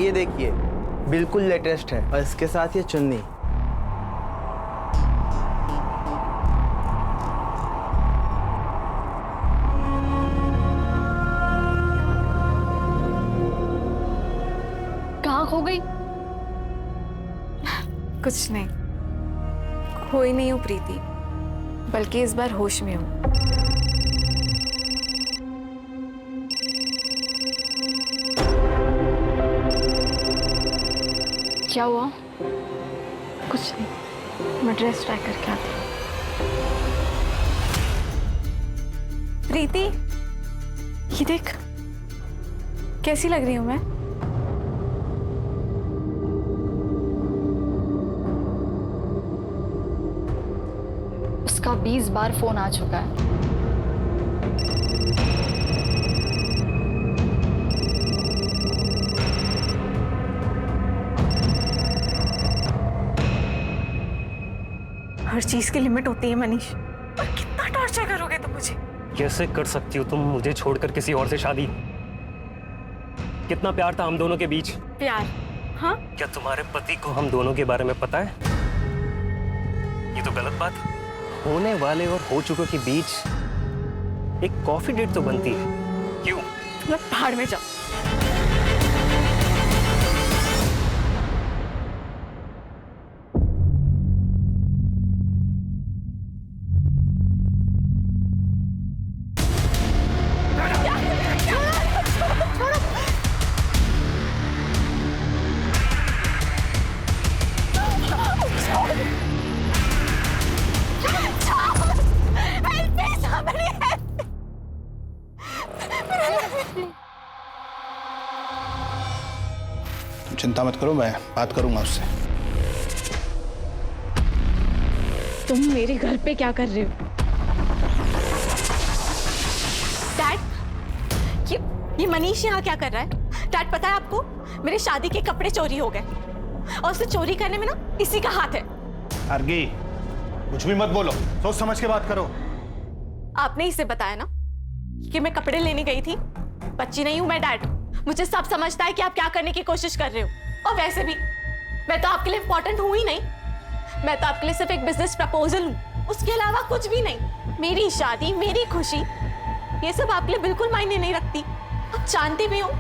ये देखिए, बिल्कुल लेटेस्ट है, और इसके साथ ये चुन्नी। कहाँ खो गई? कुछ नहीं, खोई नहीं हूँ प्रीति, बल्कि इस बार होश में हूँ। क्या हुआ? कुछ नहीं, मैं ड्रेस ट्राई करके आती हूँ। प्रीति, ये देख, कैसी लग रही हूँ मैं? उसका 20 बार फोन आ चुका है। हर चीज की लिमिट होती है मनीष, और कितना टॉर्चर करोगे तुम मुझे? कैसे कर सकती हो तुम मुझे छोड़कर किसी और से शादी? कितना प्यार था हम दोनों के बीच। प्यार? हाँ? क्या तुम्हारे पति को हम दोनों के बारे में पता है? ये तो गलत बात है। होने वाले और हो चुके के बीच एक कॉफी डेट तो बनती है, क्यों? तुम पहाड़ में जाओ। चिंता मत करो, मैं बात करूंगा उससे। तुम मेरे घर पे क्या कर रहे हो? डैड, ये मनीष यहाँ क्या कर रहा है? डैड, पता है आपको, मेरे शादी के कपड़े चोरी हो गए, और उसे चोरी करने में ना इसी का हाथ है। आर्गी, कुछ भी मत बोलो, सोच समझ के बात करो। आपने इसे बताया ना कि मैं कपड़े लेने गई थी। बच्ची नहीं हूं मैं डैड, मुझे सब समझता है कि आप क्या करने की कोशिश कर रहे हो। और वैसे भी मैं तो आपके लिए इंपॉर्टेंट हूं ही नहीं, मैं तो आपके लिए सिर्फ एक बिजनेस प्रपोजल हूं, उसके अलावा कुछ भी नहीं। मेरी शादी, मेरी खुशी, ये सब आपके लिए बिल्कुल मायने नहीं रखती। आप जानती भी हो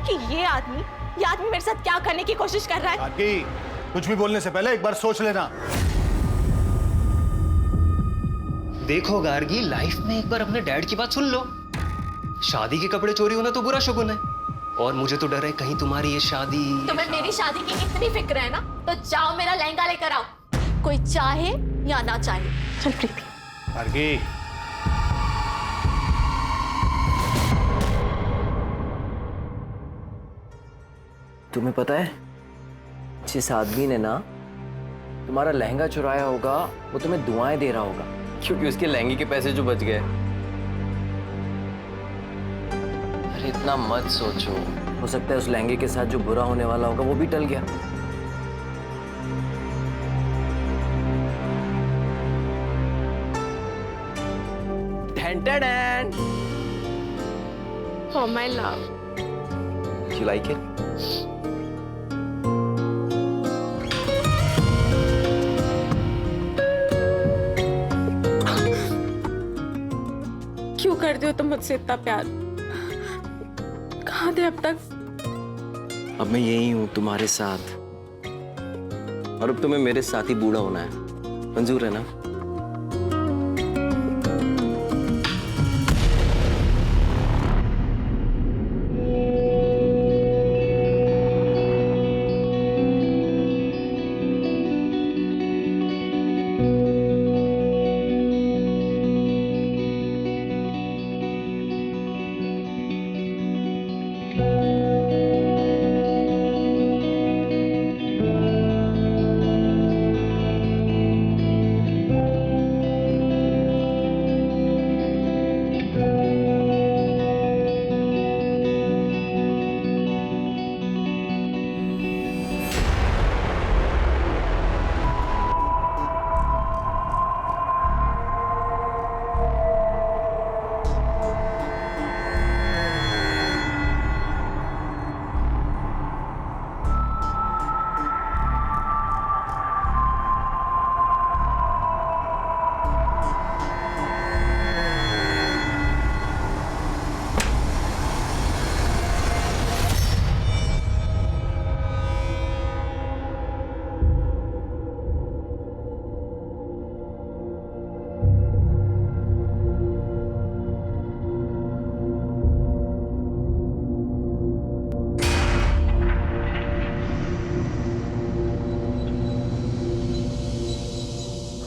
कि ये आदमी मेरे साथ क्या करने की कोशिश कर रहा है। आर्गी, कुछ भी बोलने से पहले एक बार सोच लेना। देखो गार्गी, लाइफ में एक बार अपने डैड की बात सुन लो। शादी के कपड़े चोरी होना तो बुरा शगुन है, और मुझे तो डर है कहीं तुम्हारी ये शादी। तुम्हें मेरी शादी की इतनी फिक्र है ना, तो जाओ मेरा लहंगा लेकर आओ, कोई चाहे या ना चाहे। चल प्रीति। आर्गी, तुम्हें पता है, जिस आदमी ने ना तुम्हारा लहंगा चुराया होगा, वो तुम्हें दुआएं दे रहा होगा, क्योंकि उसके लहंगे के पैसे जो बच गए। अरे इतना मत सोचो, हो सकता है उस लहंगे के साथ जो बुरा होने वाला होगा वो भी टल गया। Dan. Oh my love. You like it? क्यों करते हो तुम मुझसे इतना प्यार? कहाँ थे अब तक? अब मैं यही हूँ तुम्हारे साथ, और अब तुम्हें मेरे साथ ही बूढ़ा होना है। मंजूर है ना?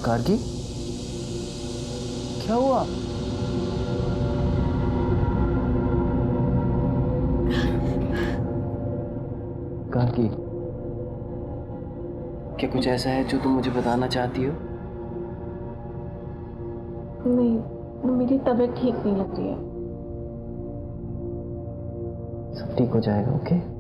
गार्गी, क्या हुआ? गार्गी, क्या कुछ ऐसा है जो तुम मुझे बताना चाहती हो? नहीं, मेरी तबीयत ठीक नहीं लग रही है। सब ठीक हो जाएगा, ओके?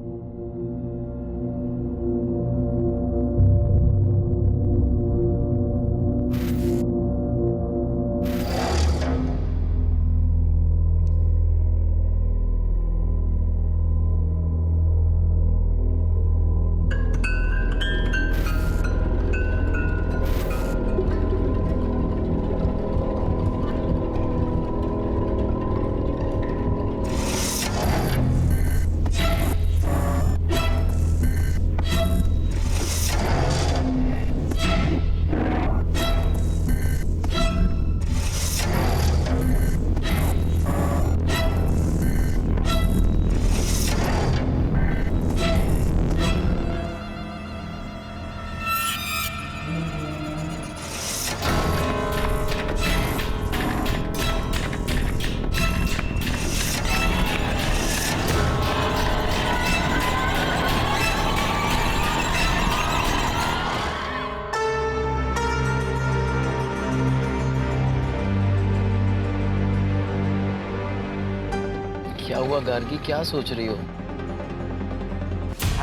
क्या हुआ गार्गी, क्या सोच रही हो?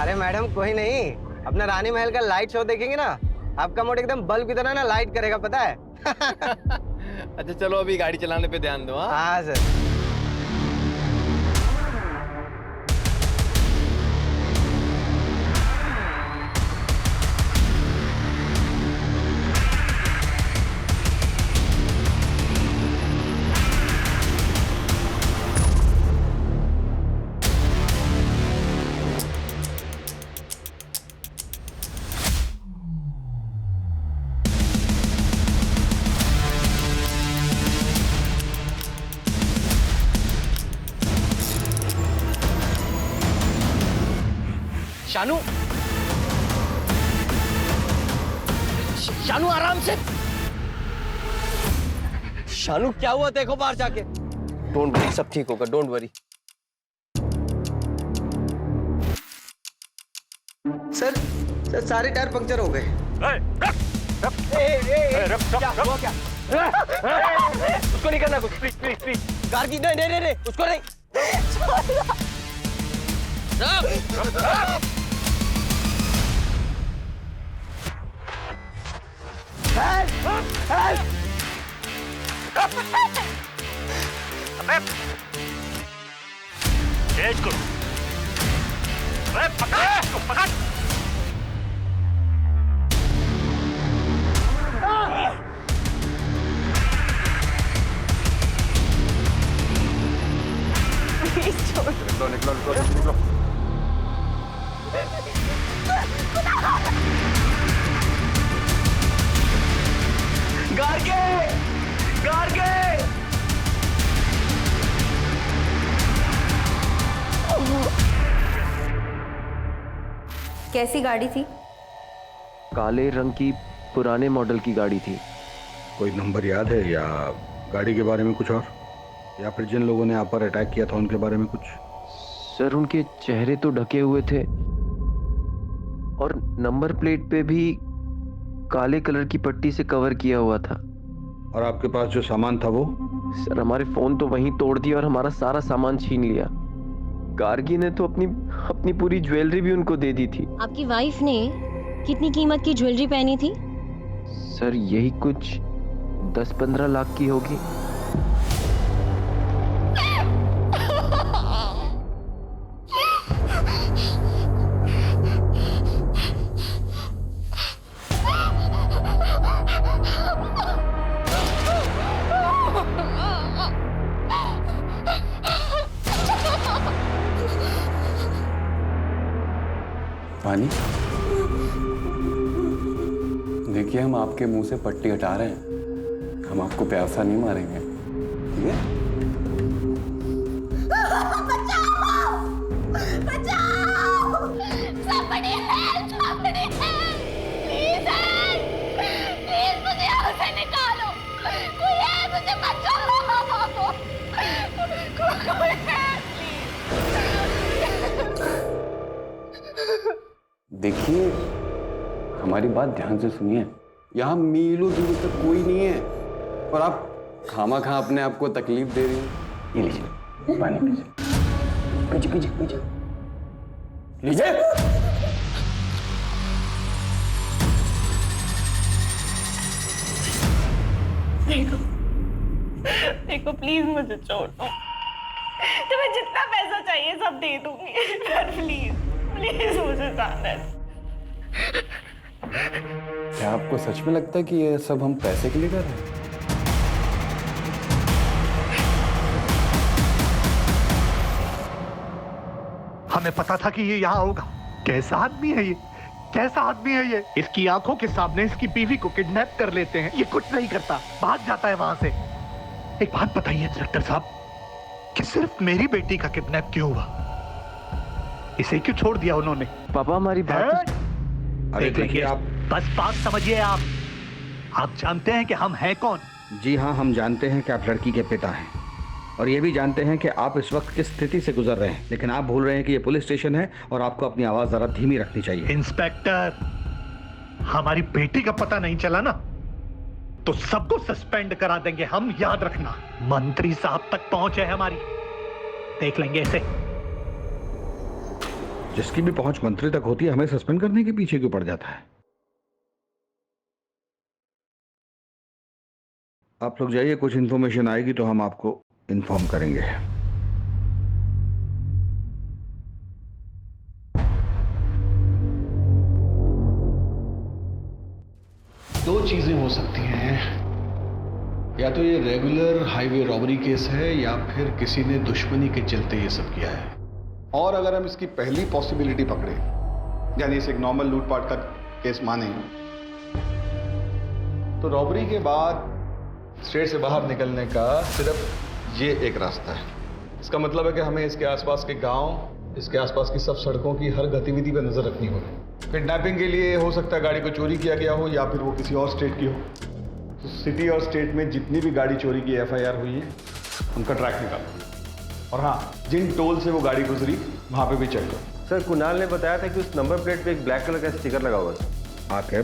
अरे मैडम कोई नहीं, अपना रानी महल का लाइट शो देखेंगे ना, आपका मूड एकदम बल्ब की तरह ना लाइट करेगा, पता है? अच्छा चलो अभी गाड़ी चलाने पे ध्यान दो। हाँ सर। शानू, शानू आराम से। शानू क्या हुआ, देखो बाहर जाके। डोंट वरी, सब ठीक होगा, डोंट वरी। सर सारे टायर पंक्चर हो गए। उसको नहीं करना कुछ, प्लीज प्लीज प्लीज। गार्गी नहीं, उसको नहीं। तेज करो। पकड़। निकलो। गार्गी, कैसी गाड़ी थी? काले रंग की पुराने मॉडल की गाड़ी थी। कोई नंबर याद है या गाड़ी के बारे में कुछ और, या फिर जिन लोगों ने आप पर अटैक किया था उनके बारे में कुछ? सर उनके चेहरे तो ढके हुए थे और नंबर प्लेट पे भी काले कलर की पट्टी से कवर किया हुआ था। और आपके पास जो सामान था वो? सर हमारे फोन तो वहीं तोड़ दिया और हमारा सारा सामान छीन लिया। गार्गी ने तो अपनी पूरी ज्वेलरी भी उनको दे दी थी। आपकी वाइफ ने कितनी कीमत की ज्वेलरी पहनी थी? सर यही कुछ 10-15 लाख की होगी। पानी, देखिए हम आपके मुंह से पट्टी हटा रहे हैं, हम आपको प्यासा नहीं मारेंगे, ठीक है? Somebody help! Please help! Please मुझे देखिए, हमारी बात ध्यान से सुनिए। यहाँ मीलों दूर तक कोई नहीं है और आप खामा-खा अपने आप को तकलीफ दे रही हैं। ये लीजिए, पानी पीजिए, पीजिए। लीजिए। देखो प्लीज मुझे छोड़ दो। तुम्हें जितना पैसा चाहिए सब दे दूंगी, पर प्लीज प्लीज मुझे जाने दो। क्या आपको सच में लगता है कि ये सब हम पैसे के लिए कर रहे हैं? हमें पता था कि ये यहाँ होगा। कैसा आदमी है ये, कैसा आदमी है ये। इसकी आंखों के सामने इसकी बीवी को किडनैप कर लेते हैं, ये कुछ नहीं करता, भाग जाता है वहां से। एक बात बताइए इंस्पेक्टर साहब, कि सिर्फ मेरी बेटी का किडनैप क्यों हुआ? इसे क्यों छोड़ दिया उन्होंने? पापा हमारी बात देख लीजिए आप, बस बात समझिए आप जानते हैं कि हम हैं कौन? जी हाँ, हम जानते हैं कि आप लड़की के पिता हैं और ये भी जानते हैं कि आप इस वक्त किस स्थिति से गुजर रहे हैं, लेकिन आप भूल रहे हैं कि ये पुलिस स्टेशन है और आपको अपनी आवाज जरा धीमी रखनी चाहिए। इंस्पेक्टर, हमारी बेटी का पता नहीं चला ना तो सबको सस्पेंड करा देंगे हम, याद रखना। मंत्री साहब तक पहुंच है हमारी, देख लेंगे इसे। जिसकी भी पहुंच मंत्री तक होती है, हमें सस्पेंड करने के पीछे क्यों पड़ जाता है? आप लोग जाइए, कुछ इंफॉर्मेशन आएगी तो हम आपको इन्फॉर्म करेंगे। दो चीजें हो सकती हैं, या तो ये रेगुलर हाईवे रॉबरी केस है या फिर किसी ने दुश्मनी के चलते ये सब किया है। और अगर हम इसकी पहली पॉसिबिलिटी पकड़े, यानी इसे एक नॉर्मल लूटपाट का केस माने, तो रॉबरी के बाद स्टेट से बाहर निकलने का सिर्फ ये एक रास्ता है। इसका मतलब है कि हमें इसके आसपास के गांव, इसके आसपास की सब सड़कों की हर गतिविधि पर नजर रखनी होगी। किडनैपिंग के लिए हो सकता है गाड़ी को चोरी किया गया हो या फिर वो किसी और स्टेट की हो। तो सिटी और स्टेट में जितनी भी गाड़ी चोरी की FIR हुई है उनका ट्रैक निकालो, और हाँ, जिन टोल से वो गाड़ी गुजरी वहां पे भी चेक करो। सर, कुणाल ने बताया था कि उस नंबर प्लेट पे एक ब्लैक कलर का स्टिकर लगा हुआ था। आखिर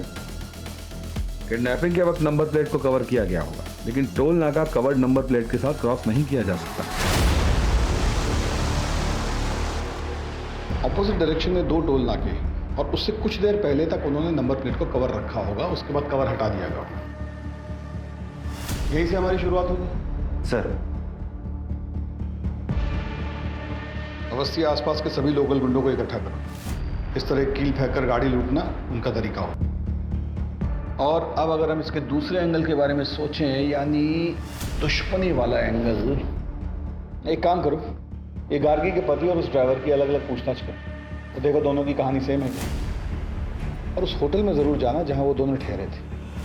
किडनैपिंग के वक्त नंबर प्लेट को कवर किया गया होगा, लेकिन टोल नाका कवर्ड नंबर प्लेट के साथ क्रॉस नहीं किया जा सकता। ऑपोजिट डायरेक्शन में 2 टोल नाके और उससे कुछ देर पहले तक उन्होंने नंबर प्लेट को कवर रखा होगा, उसके बाद कवर हटा दिया गया। यहीं से हमारी शुरुआत होगी। सर, अवस्थी आसपास के सभी लोकल गुंडों को इकट्ठा करो। इस तरह कील फेंक कर गाड़ी लूटना उनका तरीका हो। और अब अगर हम इसके दूसरे एंगल के बारे में सोचें, यानी दुश्मनी वाला एंगल, एक काम करो, ये गार्गी के पति और उस ड्राइवर की अलग अलग पूछताछ करो तो देखो दोनों की कहानी सेम है क्या। और उस होटल में ज़रूर जाना जहां वो दोनों ठहरे थे,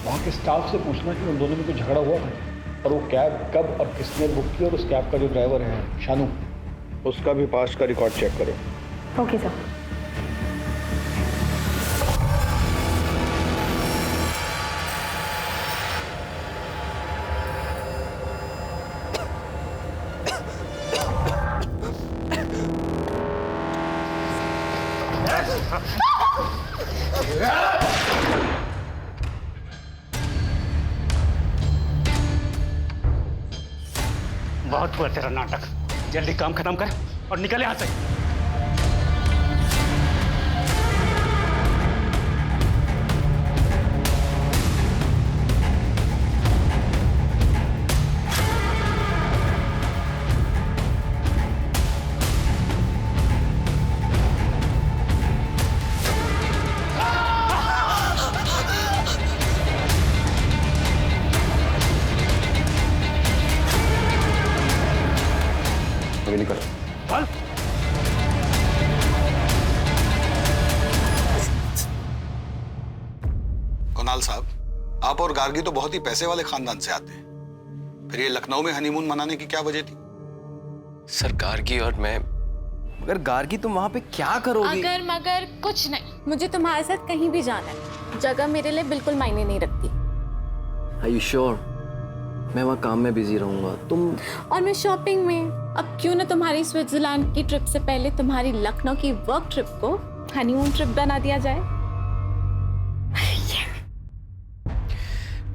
वहाँ के स्टाफ से पूछना कि उन दोनों में कोई झगड़ा हुआ है और वो कैब कब और किसने बुक की, और उस कैब का जो ड्राइवर है शानू, उसका भी पास्ट का रिकॉर्ड चेक करो। Okay sir. बहुत हुआ तेरा नाटक, जल्दी काम खत्म कर और निकल यहाँ से। निकल। कुणाल साहब, आप और गार्गी तो बहुत ही पैसे वाले खानदान से आते हैं, फिर ये लखनऊ में हनीमून मनाने की क्या वजह थी? सर, गार्गी और मैं, मगर गार्गी तुम वहां पे क्या करोगी? अगर मगर कुछ नहीं, मुझे तुम्हारे साथ कहीं भी जाना है। जगह मेरे लिए बिल्कुल मायने नहीं रखती। Are you sure? मैं वहाँ काम में बिजी रहूंगा, तुम। और मैं शॉपिंग में। अब क्यों ना तुम्हारी स्विट्जरलैंड की ट्रिप से पहले तुम्हारी लखनऊ की वर्क ट्रिप को हनीमून ट्रिप बना दिया जाए।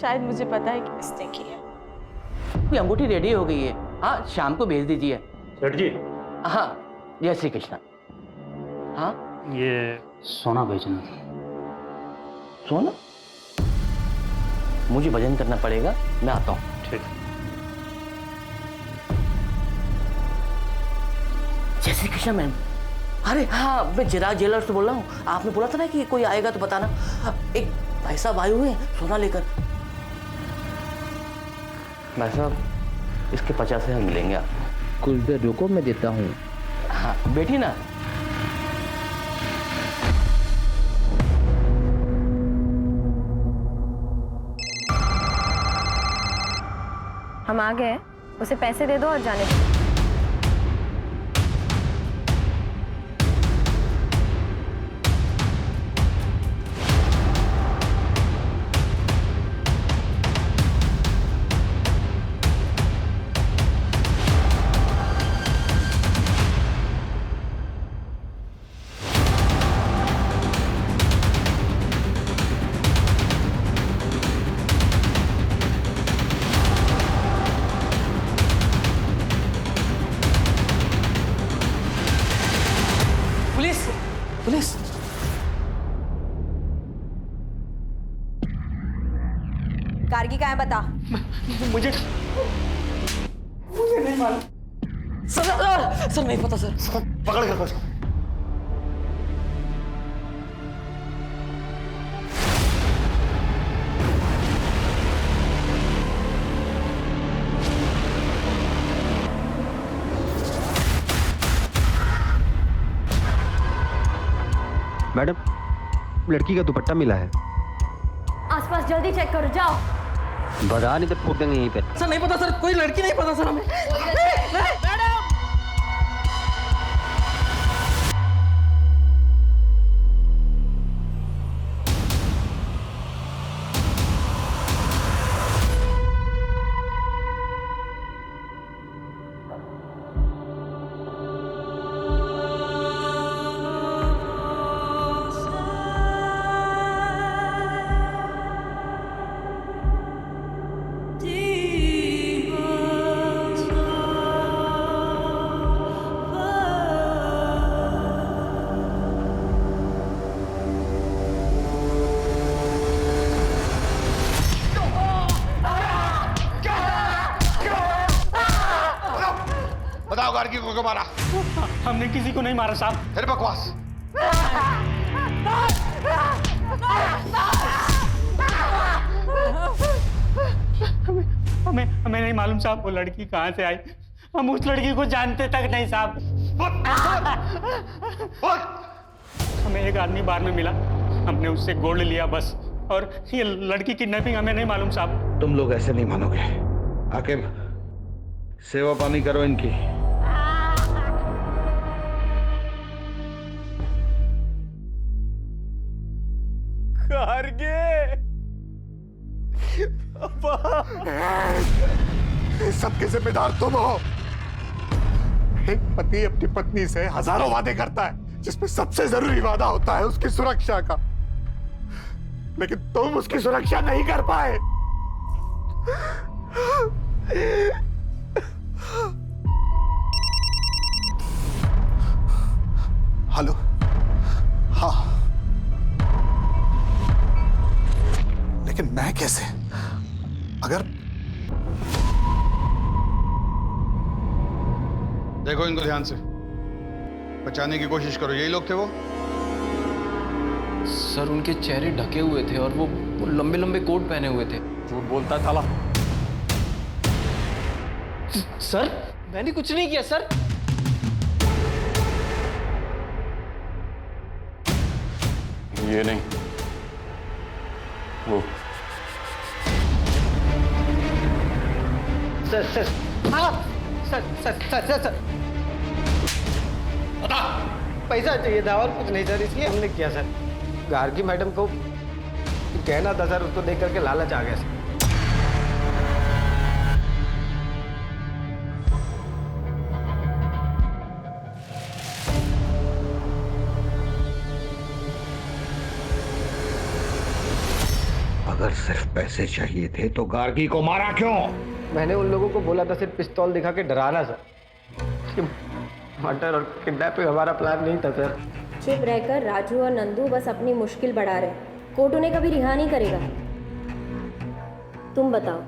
शायद मुझे पता है कि किसने की है। कोई अंगूठी रेडी हो गई है, हाँ शाम को भेज दीजिए। सेठ जी, हाँ जय श्री कृष्ण। हाँ ये सोना बेचना था। सोना? मुझे भजन करना पड़ेगा, मैं आता हूँ। ठीक। जय श्री कृष्ण मैम। अरे हाँ, मैं चिराग ज्वेलर्स से बोल रहा हूँ। आपने बोला था ना कि कोई आएगा तो बताना। एक भाई साहब आए हुए हैं सोना लेकर। भाई साहब इसके 50,000 मिलेंगे आपको। कुछ देर रुको, मैं देता हूँ। हाँ बैठी ना। हम आ गए, उसे पैसे दे दो और जाने दो। Police police. गार्गी कहाँ है बता। मुझे नहीं मालूम सर नहीं पता सर। पकड़ कर उसको। मैडम, लड़की का दुपट्टा मिला है। आसपास जल्दी चेक करो, जाओ। बता नहीं तो फूट देंगे यहीं पे। सर नहीं पता सर, कोई लड़की नहीं पता सर हमें। बताओ गार्गी को क्यों मारा? हमने किसी को नहीं मारा साहब। फिर बकवास। हमें नहीं मालूम साहब वो लड़की कहाँ से आई। हम उस लड़की को जानते तक नहीं साहब। हमें एक आदमी बार में मिला, हमने उससे गोल्ड लिया बस। और ये लड़की किडनैपिंग हमें नहीं मालूम साहब। तुम लोग ऐसे नहीं मानोगे। आकिब, सेवा पानी करो इनकी। सबके जिम्मेदार तुम हो। एक पति अपनी पत्नी से हजारों वादे करता है, जिसमें सबसे जरूरी वादा होता है उसकी सुरक्षा का, लेकिन तुम उसकी सुरक्षा नहीं कर पाए। हेलो, हाँ, लेकिन मैं कैसे? अगर देखो इनको ध्यान से, बचाने की कोशिश करो। यही लोग थे वो? सर उनके चेहरे ढके हुए थे और वो लंबे लंबे कोट पहने हुए थे। झूठ बोलता साला। सर मैंने कुछ नहीं किया सर। ये नहीं, वो। सर सर हाँ sir sir sir sir sir बता। पैसा चाहिए था और कुछ नहीं सर, इसलिए हमने किया सर। गार्गी मैडम को कहना था सर, उसको देख करके लालच आ गया सर। अगर अगर सिर्फ पैसे चाहिए थे तो गार्गी को मारा क्यों? मैंने उन लोगों को बोला था सिर्फ पिस्तौल दिखा के डराना सर। मर्डर और किडनैपिंग हमारा प्लान नहीं था सर। चुप रहकर राजू और नंदू बस अपनी मुश्किल बढ़ा रहे। कोर्ट उन्हें कभी रिहा नहीं करेगा। तुम बताओ,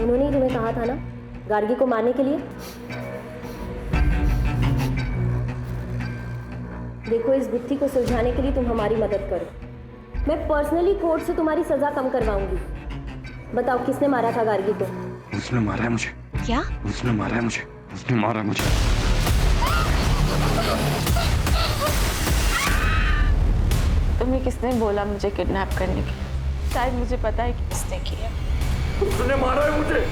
उन्होंने ही तुम्हें कहा था ना गार्गी को मारने के लिए? देखो, इस गुत्थी को सुलझाने के लिए तुम हमारी मदद करो। मैं पर्सनली कोर्ट से तुम्हारी सजा कम करवाऊंगी। बताओ, किसने मारा था गार्गी को? उसने मारा है मुझे। क्या? उसने मारा है मुझे। उसने मारा है मुझे। तुम्हें किसने बोला मुझे किडनैप करने के? शायद मुझे पता है कि किसने किया। उसने मारा है मुझे।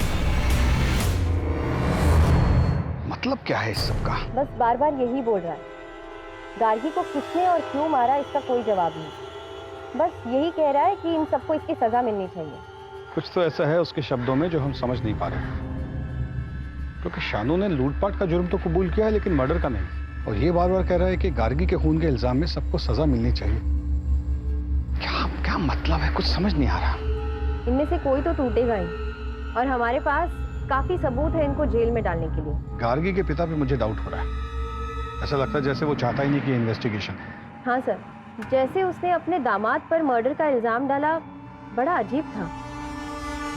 मतलब क्या है इस सब का? बस बार बार यही बोल रहा है। गार्गी को किसने और क्यों मारा इसका कोई जवाब नहीं। बस यही कह रहा है कि इन सबको इसकी सजा मिलनी चाहिए। कुछ तो ऐसा है उसके शब्दों में जो हम समझ नहीं पा रहे, क्योंकि शानू ने लूटपाट का जुर्म तो कबूल किया है लेकिन मर्डर का नहीं। और ये बार बार कह रहा है कि गार्गी के खून के इल्जाम में सबको सजा मिलनी चाहिए। क्या क्या मतलब है, कुछ समझ नहीं आ रहा। इनमें से कोई तो टूटेगा ही, और हमारे पास काफी सबूत है इनको जेल में डालने के लिए। गार्गी के पिता पे मुझे डाउट हो रहा है। ऐसा लगता है जैसे वो चाहता ही नहीं कि इन्वेस्टिगेशन। हाँ सर, जैसे उसने अपने दामाद पर मर्डर का इल्जाम डाला, बड़ा अजीब था।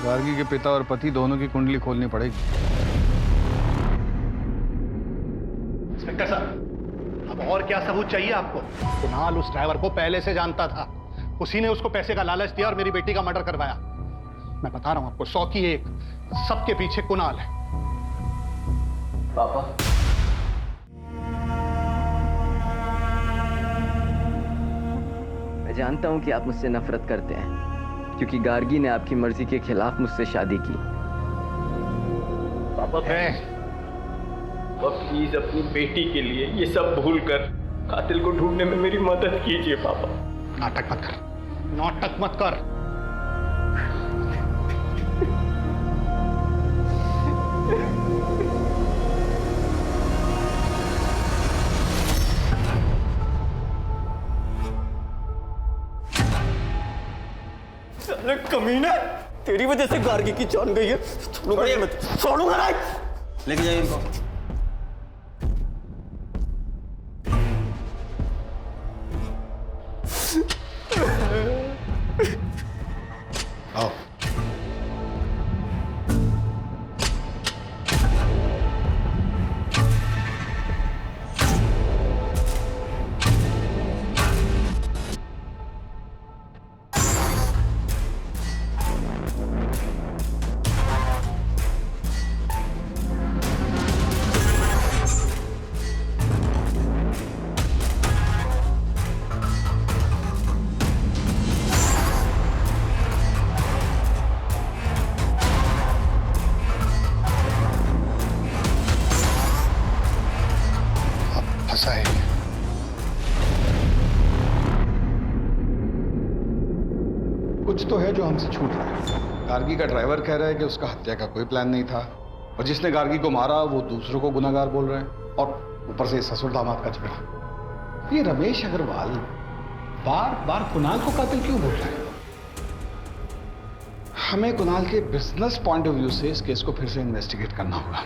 गार्गी के पिता और पति दोनों की कुंडली खोलनी पड़ेगी। इंस्पेक्टर साहब, अब और क्या सबूत चाहिए आपको? कुणाल उस ड्राइवर को पहले से जानता था। उसी ने उसको पैसे का लालच दिया और मेरी बेटी का मर्डर करवाया। मैं बता रहा हूं आपको, 100 की 1, सबके पीछे कुणाल है। पापा, मैं जानता हूं कि आप मुझसे नफरत करते हैं क्योंकि गार्गी ने आपकी मर्जी के खिलाफ मुझसे शादी की। पापा प्लीज अपनी बेटी के लिए ये सब भूल कर कातिल को ढूंढने में मेरी मदद कीजिए पापा। नाटक मत कर, नाटक मत कर। अरे कमीना, तेरी वजह से गार्गी की जान गई है। छोड़ूंगा नहीं। लेके जाइए इनको। आओ। कुछ तो है जो हमसे छूट रहा है। गार्गी का ड्राइवर कह रहा है कि उसका हत्या का कोई प्लान नहीं था, और जिसने गार्गी को मारा वो दूसरों को गुनाहगार बोल रहे हैं, और ऊपर से ससुर दामाद का झगड़ा। ये रमेश अग्रवाल बार बार कुणाल को कातिल क्यों बोल रहा है? हमें कुणाल के बिजनेस पॉइंट ऑफ व्यू से इस केस को फिर से इन्वेस्टिगेट करना होगा।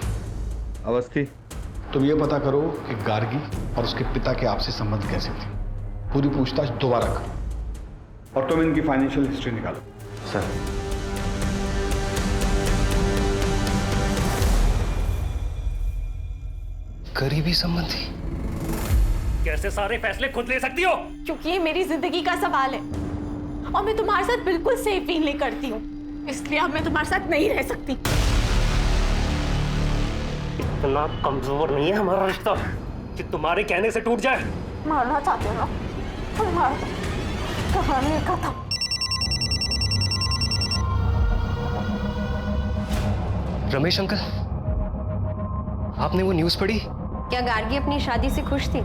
अवस्थी, तुम ये पता करो कि गार्गी और उसके पिता के आपसी संबंध कैसे थे। पूरी पूछताछ दोबारा करो, और तुम इनकी फाइनेंशियल हिस्ट्री निकालो। सर। करीबी संबंधी? कैसे सारे फैसले खुद ले सकती हो? क्योंकि ये मेरी जिंदगी का सवाल है और मैं तुम्हारे साथ बिल्कुल सेफ फील नहीं करती हूँ, इसलिए अब मैं तुम्हारे साथ नहीं रह सकती। इतना कमजोर नहीं है हमारा रिश्ता कि तुम्हारे कहने से टूट जाए। मारना चाहते हो ना? तो मार दो, कहानी खत्म। रमेश अंकल, आपने वो न्यूज़ पढ़ी? क्या गार्गी अपनी शादी से खुश थी?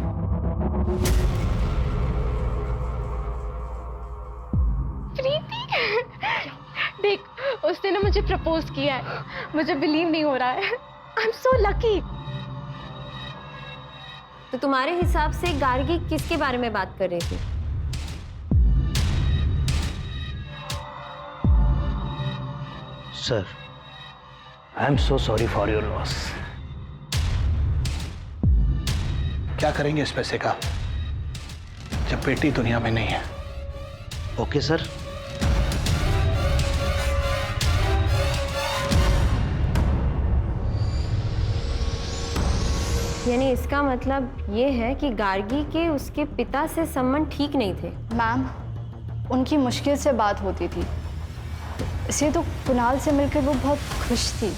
प्रीति, देख, उसने ना मुझे प्रपोज किया है। मुझे बिलीव नहीं हो रहा है। I am so lucky. तो तुम्हारे हिसाब से गार्गी किसके बारे में बात कर रही थी? Sir, I am so sorry for your loss. क्या करेंगे इस पैसे का जब बेटी दुनिया में नहीं है? Okay sir. यानी इसका मतलब ये है कि गार्गी के उसके पिता से संबंध ठीक नहीं थे। मैम, उनकी मुश्किल से बात होती थी, इसे तो कुणाल से मिलकर वो बहुत खुश थी।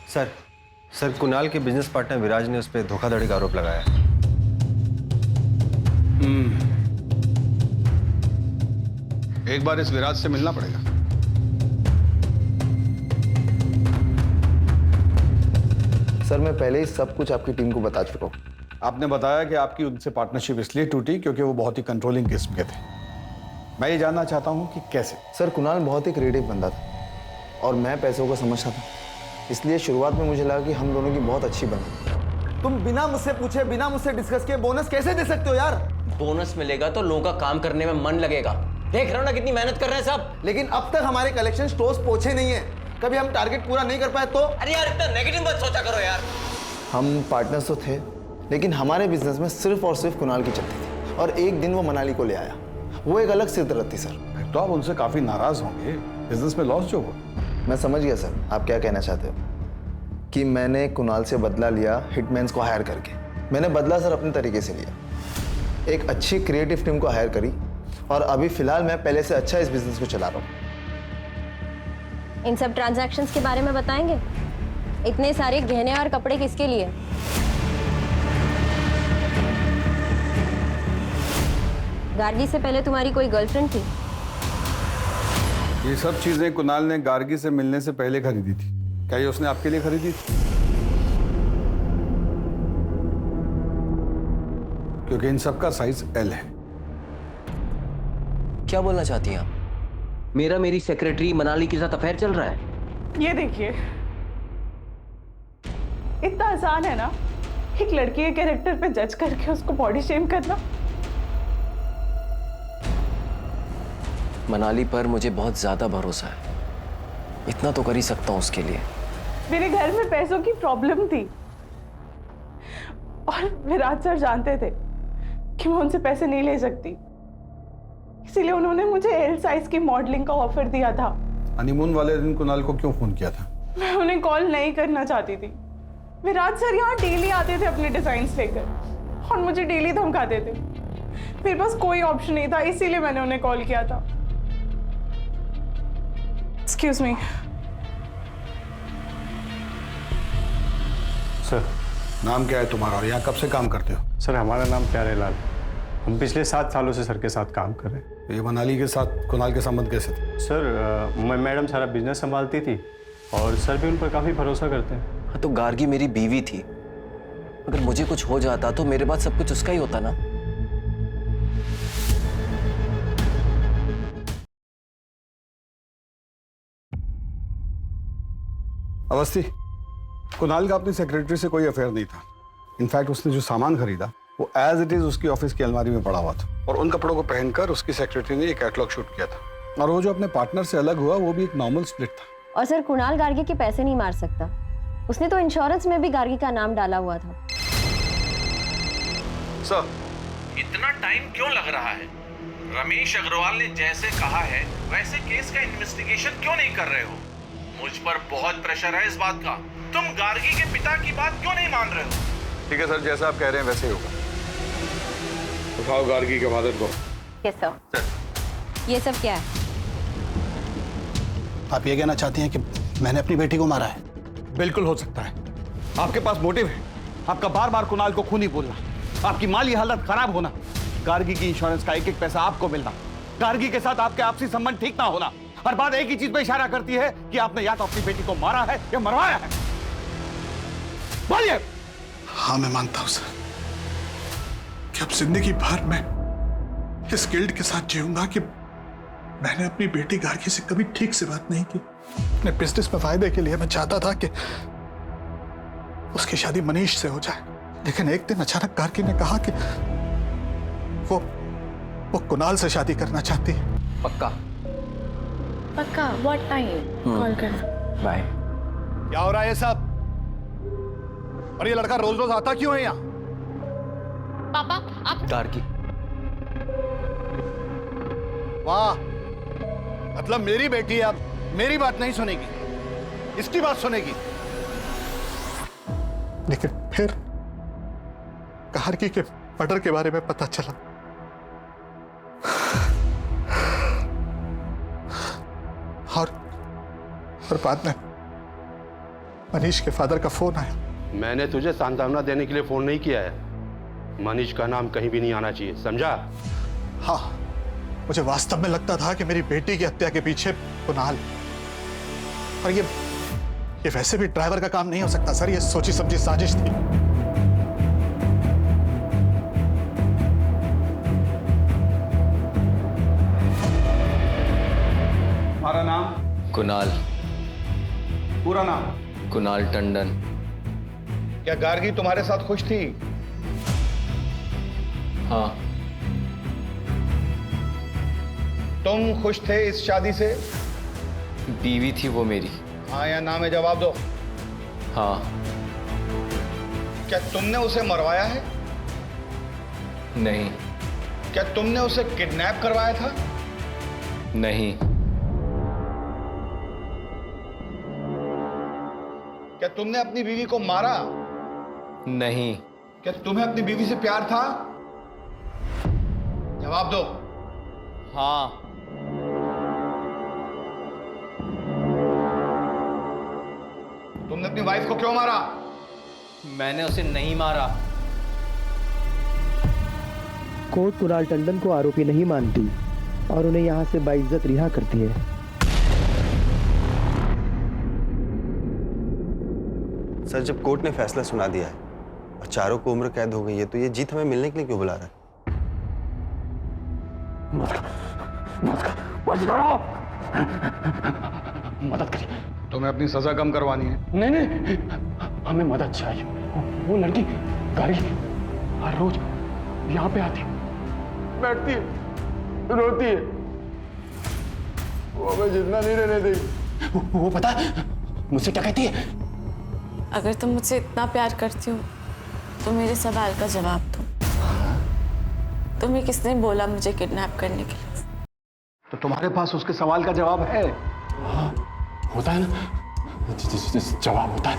सर कुणाल के बिजनेस पार्टनर विराज ने उस पर धोखाधड़ी का आरोप लगाया है। एक बार इस विराज से मिलना पड़ेगा। सर, मैं पहले ही सब कुछ आपकी टीम को बता चुका हूँ। आपने बताया कि आपकी उनसे पार्टनरशिप इसलिए टूटी क्योंकि वो बहुत ही कंट्रोलिंग किस्म के थे। मैं ये जानना चाहता हूँ कि कैसे। सर, कुणाल बहुत ही क्रिएटिव बंदा था और मैं पैसों को समझता था, इसलिए शुरुआत में मुझे लगा कि हम दोनों की बहुत अच्छी बनी। तुम बिना मुझसे पूछे, बिना मुझसे डिस्कस किए बोनस कैसे दे सकते हो यार? बोनस मिलेगा तो लोगों का काम करने में मन लगेगा। देख रहे हो ना कितनी मेहनत कर रहे हैं सब। लेकिन अब तक हमारे कलेक्शन स्टोर्स पहुंचे नहीं है। कभी हम टारगेट पूरा नहीं कर पाए तो? अरे यार इतना नेगेटिव मत सोचा करो यार। हम पार्टनर्स तो थे, लेकिन हमारे बिजनेस में सिर्फ और सिर्फ कुणाल की चलती थी और एक दिन वो मनाली को ले आया। वो एक अलग सिरदर्द थी सर। तो आप उनसे काफी नाराज होंगे, बिजनेस में लॉस जो हुआ। मैं समझ गया सर आप क्या कहना चाहते हो, कि मैंने कुणाल से बदला लिया हिटमैन्स को हायर करके। मैंने बदला सर अपने तरीके से लिया, एक अच्छी क्रिएटिव टीम को हायर करी और अभी फिलहाल मैं पहले से अच्छा इस बिजनेस को चला रहा हूँ। इन सब ट्रांजैक्शंस के बारे में बताएंगे? इतने सारे गहने और कपड़े किसके लिए? गार्गी से पहले तुम्हारी कोई गर्लफ्रेंड थी? ये सब चीजें कुणाल ने गार्गी से मिलने से पहले खरीदी थी। क्या ये उसने आपके लिए खरीदी थी? क्योंकि इन सब का साइज एल है। क्या बोलना चाहती हैं आप? मेरा मेरी सेक्रेटरी मनाली के साथ अफेयर चल रहा है। ये देखिए, इतना आसान है ना एक लड़की के कैरेक्टर पे जज करके उसको बॉडी शेम करना। मनाली पर मुझे बहुत ज्यादा भरोसा है, इतना तो कर ही सकता हूं उसके लिए। मेरे घर में पैसों की प्रॉब्लम थी और विराज सर जानते थे कि मैं उनसे पैसे नहीं ले सकती, इसीलिए उन्होंने मुझे एल साइज की मॉडलिंग का ऑफर दिया था। हनीमून वाले दिन कुणाल को क्यों फोन किया था? मैं उन्हें कॉल नहीं करना चाहती थी। विराज सर यहाँ डेली आते थे अपने डिजाइन्स लेकर और मुझे डेली धमकाते थे। मेरे पास कोई ऑप्शन नहीं था, इसीलिए मैंने उन्हें कॉल किया था। Excuse me sir. नाम क्या है तुम्हारा और यहाँ कब से काम करते हो? सर, हमारा नाम प्यारेलाल। हम पिछले 7 सालों से सर के साथ काम कर रहे हैं। ये मनाली के साथ कुणाल के संबंध कैसे थे? सर, मैडम सारा बिजनेस संभालती थी और सर भी उन पर काफ़ी भरोसा करते हैं। हाँ, तो गार्गी मेरी बीवी थी। अगर मुझे कुछ हो जाता तो मेरे बाद सब कुछ उसका ही होता ना। अवस्थी, कुणाल का अपनी सेक्रेटरी से कोई अफेयर नहीं था। इनफैक्ट उसने जो सामान खरीदा वो एज इट इज उसकी ऑफिस की अलमारी में पड़ा हुआ था और उन कपड़ों को पहनकर उसकी सेक्रेटरी ने एक कैटलॉग शूट किया था। और वो जो अपने पार्टनर से अलग हुआ वो भी एक नॉर्मल स्प्लिट था। और सर, कुणाल गार्गी के पैसे नहीं मार सकता। उसने तो इंश्योरेंस में भी गार्गी का नाम डाला हुआ था। सर, इतना टाइम क्यों लग रहा है? रमेश अग्रवाल ने जैसे कहा है वैसे केस का इन्वेस्टिगेशन क्यों नहीं कर रहे हो? मुझ पर बहुत प्रेशर है इस बात का। तुम गार्गी के पिता की बात क्यों नहीं मान रहे हो? ठीक है सर, जैसा आप कह रहे हैं वैसे ही होगा। उठाओ गार्गी के फादर को। Yes sir. ये सब क्या है? आप ये कहना चाहती हैं कि मैंने अपनी बेटी को मारा है? बिल्कुल हो सकता है। आपके पास मोटिव है, आपका बार बार कुणाल को खूनी बोलना, आपकी माली हालत खराब होना, गार्गी की इंश्योरेंस का एक एक पैसा आपको मिलना, गार्गी के साथ आपके आपसी संबंध ठीक ना होना। हर बात एक ही चीज पे इशारा करती है कि आपने या तो अपनी बेटी को मारा है या मरवाया है। बोलिए। हाँ, मैं मानता हूं सर कि अब जिंदगी भर मैं इस गिल्ट के साथ जीऊंगा कि मैंने अपनी बेटी गार्गी से कभी ठीक से बात नहीं की। अपने बिजनेस में फायदे के लिए मैं चाहता था कि उसकी शादी मनीष से हो जाए, लेकिन एक दिन अचानक गार्गी ने कहा कि वो कुणाल से शादी करना चाहती है। पक्का? पक्का व्हाट टाइम कॉल करना। बाय। क्या हो रहा है ये सब? और ये लड़का रोज रोज आता क्यों है यहाँ? पापा आप गार्गी। वाह, मतलब मेरी बेटी अब मेरी बात नहीं सुनेगी, इसकी बात सुनेगी। लेकिन फिर गार्गी के मर्डर के बारे में पता चला और बाद में मनीष के फादर का फोन आया। मैंने तुझे सांत्वना देने के लिए फोन नहीं किया है। मनीष का नाम कहीं भी नहीं आना चाहिए, समझा? हाँ, मुझे वास्तव में लगता था कि मेरी बेटी की हत्या के पीछे कुणाल, और ये वैसे भी ड्राइवर का काम नहीं हो सकता सर, ये सोची समझी साजिश थी। हमारा नाम? कुणाल। पूरा नाम? कुणाल टंडन। क्या गार्गी तुम्हारे साथ खुश थी? हाँ। तुम खुश थे इस शादी से? बीवी थी वो मेरी। हाँ या ना में जवाब दो। हाँ। क्या तुमने उसे मरवाया है? नहीं। क्या तुमने उसे किडनैप करवाया था? नहीं। क्या तुमने अपनी बीवी को मारा? नहीं। क्या तुम्हें अपनी बीवी से प्यार था? जवाब दो। हाँ। तुमने अपनी वाइफ को क्यों मारा? मैंने उसे नहीं मारा। कोर्ट कुणाल टंडन को आरोपी नहीं मानती और उन्हें यहां से बाइज्जत रिहा करती है। सर, जब कोर्ट ने फैसला सुना दिया है और चारों को उम्र कैद हो गई है, तो ये जीत हमें मिलने के लिए क्यों बुला रहा है? मदद करिए। तुम्हें अपनी सजा कम करवानी है? नहीं, हमें मदद चाहिए। वो लड़की गार्गी हर रोज यहाँ पे आती, बैठती है, रोती है, वो हमें जितना नहीं रहने देगी। वो पता है मुझसे क्या कहती है? अगर तुम मुझसे इतना प्यार करती हो तो मेरे सवाल का जवाब दो। तुम्हें किसने बोला मुझे किडनैप करने के लिए? तो तुम्हारे पास उसके सवाल का जवाब है? हाँ, होता है ना, जवाब होता है।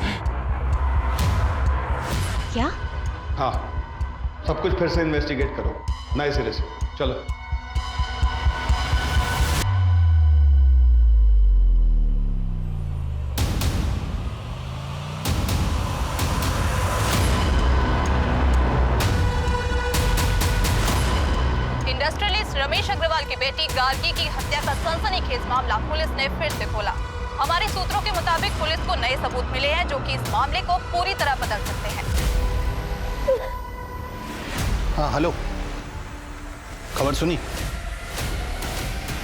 क्या? हाँ, सब कुछ फिर से इन्वेस्टिगेट करो नए सिरे से। चलो। इंडस्ट्रियलिस्ट रमेश अग्रवाल की बेटी गार्गी की हत्या का सनसनीखेज मामला पुलिस ने फिर से खोला। हमारे सूत्रों के मुताबिक पुलिस को नए सबूत मिले हैं जो कि इस मामले को पूरी तरह बदल सकते हैं। हाँ, हेलो, खबर सुनी?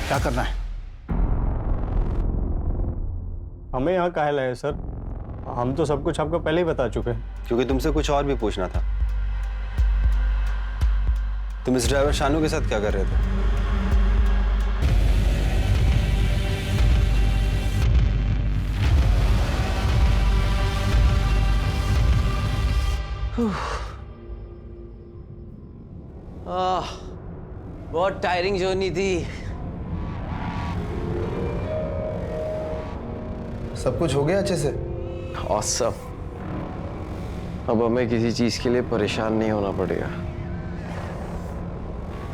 क्या करना है? हमें यहाँ काहे लाए सर? हम तो सब कुछ आपको पहले ही बता चुके हैं। क्योंकि तुमसे कुछ और भी पूछना था। तुम इस ड्राइवर शानू के साथ क्या कर रहे थे? बहुत टायरिंग जर्नी थी। सब कुछ हो गया अच्छे से? ऑसम। अब हमें किसी चीज के लिए परेशान नहीं होना पड़ेगा,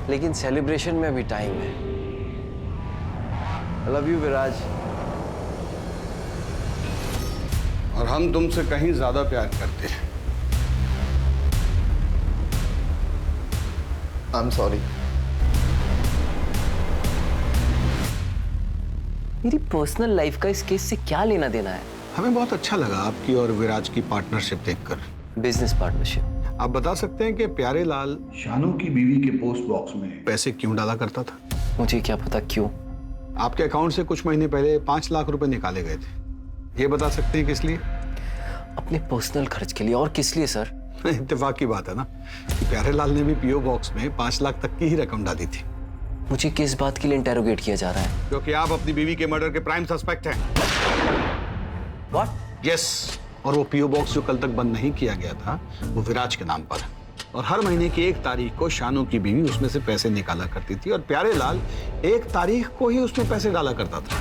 लेकिन सेलिब्रेशन में भी टाइम है। आई लव यू विराज। और हम तुमसे कहीं ज्यादा प्यार करते हैं। I am sorry. मेरी पर्सनल लाइफ का इस केस से क्या लेना देना है? हमें बहुत अच्छा लगा आपकी और विराज की पार्टनरशिप देखकर। Business partnership. आप बता सकते हैं कि प्यारे लाल शानू की बीवी के पोस्ट बॉक्स में पैसे क्यों डाला करता था? मुझे क्या पता क्यों। आपके अकाउंट से कुछ महीने पहले 5 लाख रुपए निकाले गए थे। ये बता सकते हैं किस लिए? अपने पर्सनल खर्च के लिए। और किस लिए सर? इत्तेफाक की बात है ना कि प्यारे लाल ने भी पीओ बॉक्स में 5 लाख तक की ही रकम डाली थी। मुझे किस बात के लिए इंटेरोगेट किया जा रहा है? क्योंकि आप अपनी बीवी के मर्डर के प्राइम सस्पेक्ट हैं। What? यस, और वो पीओ बॉक्स जो कल तक बंद नहीं किया गया था वो विराज के नाम पर है। और हर महीने की 1 तारीख को शानू की बीवी उसमें से पैसे निकाला करती थी और प्यारे लाल 1 तारीख को ही उसमें पैसे डाला करता था।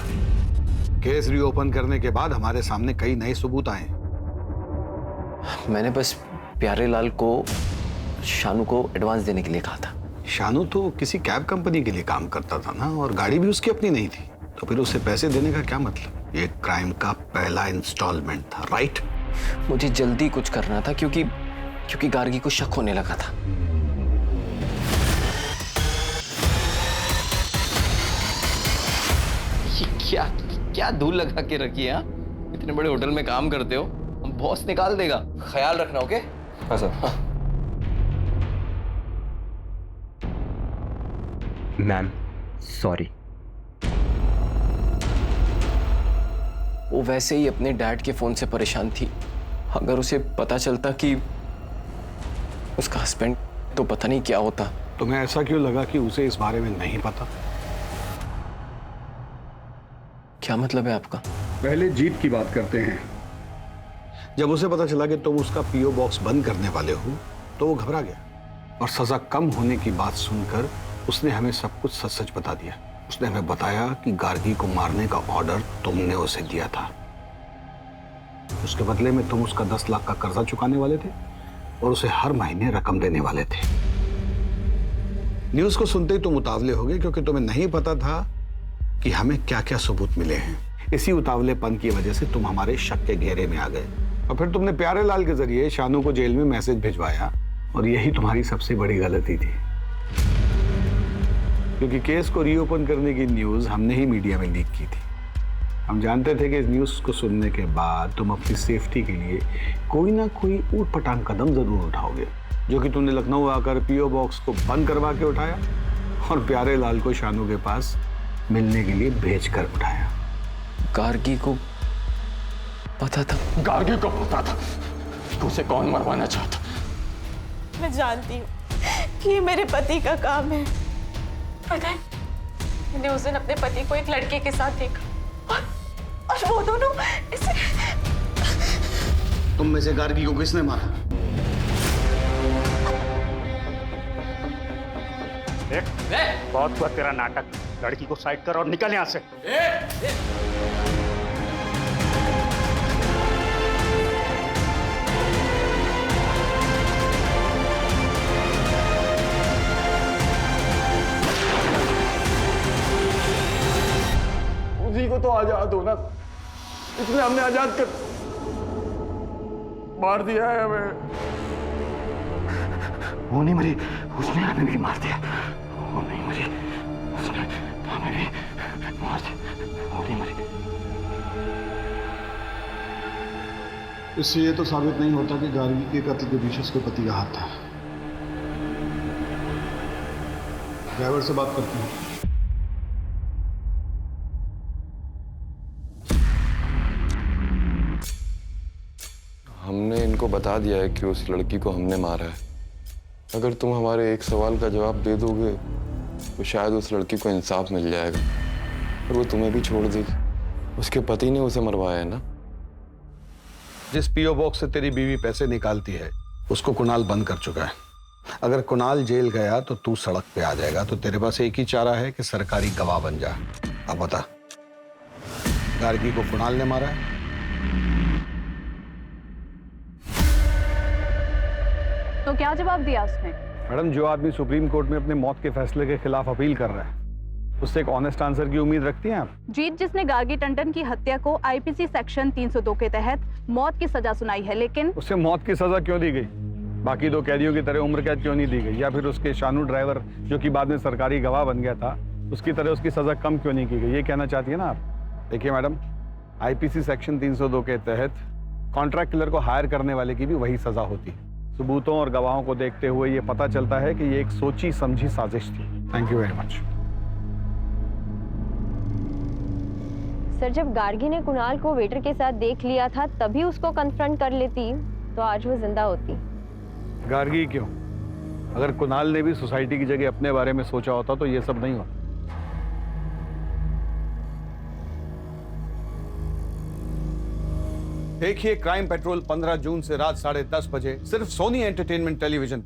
केस रीओपन करने के बाद हमारे सामने कई नए सबूत आए। मैंने बस प्यारे लाल को शानू को एडवांस देने के लिए कहा था। शानू तो किसी कैब कंपनी के लिए काम करता था ना, और गाड़ी भी उसकी अपनी नहीं थी, तो फिर उसे पैसे देने का क्या मतलब? ये क्राइम का पहला इंस्टॉलमेंट था, राइट? मुझे जल्दी कुछ करना था क्योंकि गार्गी को शक होने लगा था। ये क्या धूल लगा के रखी है? इतने बड़े होटल में काम करते हो, बॉस निकाल देगा, ख्याल रखना। ओके? हाँ सर। Ma'am sorry. वो वैसे ही अपने डैड के फोन से परेशान थी। अगर उसे पता चलता कि उसका हस्बैंड, तो पता नहीं क्या होता। तुम्हें ऐसा क्यों लगा कि उसे इस बारे में नहीं पता? क्या मतलब है आपका? पहले जीत की बात करते हैं। जब उसे पता चला कि तुम उसका पीओ बॉक्स बंद करने वाले हो तो वो घबरा गया और सजा कम होने की बात सुनकर उसने हमें सब कुछ सच सच बता दिया। उसने हमें बताया कि गार्गी को मारने का ऑर्डर तुमने उसे दिया था। उसके बदले में तुम उसका 10 लाख का कर्जा चुकाने वाले थे और उसे हर महीने रकम देने वाले थे। न्यूज़ को सुनते ही तुम उतावले हो गए क्योंकि तुम्हें नहीं पता था कि हमें क्या क्या सबूत मिले हैं। इसी उतावलेपन की वजह से तुम हमारे शक के घेरे में आ गए और फिर तुमने प्यारे लाल के जरिए शानू को जेल में मैसेज भिजवाया, और यही तुम्हारी सबसे बड़ी गलती थी, क्योंकि केस को रीओपन करने की न्यूज़ हमने ही मीडिया में लीक की थी। हम जानते थे कि इस न्यूज़ को सुनने के बाद तुम अपनी सेफ्टी के लिए कोई ना कोई ऊट-पटांग कदम जरूर उठाओगे, जो कि तुमने लखनऊ आकर पीओ बॉक्स को बंद करवा के उठाया और प्यारे लाल को शानू के पास मिलने के लिए भेज कर उठाया। गार्गी को पता था? गार्गी को पता था कि उसे कौन मरवाना चाहता। मैं जानती हूँ कि ये मेरे पति का काम है। पता है, मैंने उस दिन अपने पति को एक लड़के के साथ देखा और वो दोनों इसे... तुम में से गार्गी को किसने मारा? बहुत हुआ तेरा नाटक। लड़की को साइड कर और निकल यहाँ से। उसी को तो आजाद होना, इसलिए हमने आजाद कर मार दिया है हमें। वो नहीं मरी, उसने हमें भी मार दिया। वो नहीं मरी, उसने हमें भी मार दिया। वो नहीं मरी। इससे ये तो साबित नहीं होता कि गार्गी के कत्ल के पीछे उसके पति का हाथ था। ड्राइवर से बात करते हैं। हमने इनको बता दिया है कि उस लड़की को हमने मारा है। अगर तुम हमारे एक सवाल का जवाब दे दोगे तो शायद उस लड़की को इंसाफ मिल जाएगा और वो तुम्हें भी छोड़ देगी। उसके पति ने उसे मरवाया है ना? जिस पीओ बॉक्स से तेरी बीवी पैसे निकालती है उसको कुणाल बंद कर चुका है। अगर कुणाल जेल गया तो तू सड़क पे आ जाएगा, तो तेरे पास एक ही चारा है कि सरकारी गवाह बन जा। अब बता, गार्गी को कुणाल ने मारा है? तो क्या जवाब दिया उसने? मैडम, जो आदमी सुप्रीम कोर्ट में अपने मौत के फैसले के खिलाफ अपील कर रहा है उससे एक ऑनेस्ट आंसर की उम्मीद रखती हैं आप? जीत जिसने गार्गी टंडन की हत्या को आईपीसी सेक्शन 302 के तहत मौत की सजा सुनाई है, लेकिन उसे मौत की सजा क्यों दी गई? बाकी 2 कैदियों की तरह उम्र कैद क्यों नहीं दी गई? या फिर उसके शानू ड्राइवर जो कि बाद में सरकारी गवाह बन गया था उसकी तरह उसकी सजा कम क्यों नहीं की गई? ये कहना चाहती है ना आप? देखिए मैडम, आईपीसी सेक्शन 302 के तहत कॉन्ट्रैक्ट किलर को हायर करने वाले की भी वही सजा होती है। सबूतों और गवाहों को देखते हुए ये पता चलता है कि ये एक सोची समझी साजिश थी। Thank you very much. Sir, जब गार्गी ने कुणाल को वेटर के साथ देख लिया था तभी उसको कन्फ्रंट कर लेती तो आज वो जिंदा होती। गार्गी क्यों? अगर कुणाल ने भी सोसाइटी की जगह अपने बारे में सोचा होता तो ये सब नहीं होता। देखिए क्राइम पेट्रोल 15 जून से रात 10:30 बजे सिर्फ सोनी एंटरटेनमेंट टेलीविजन पर।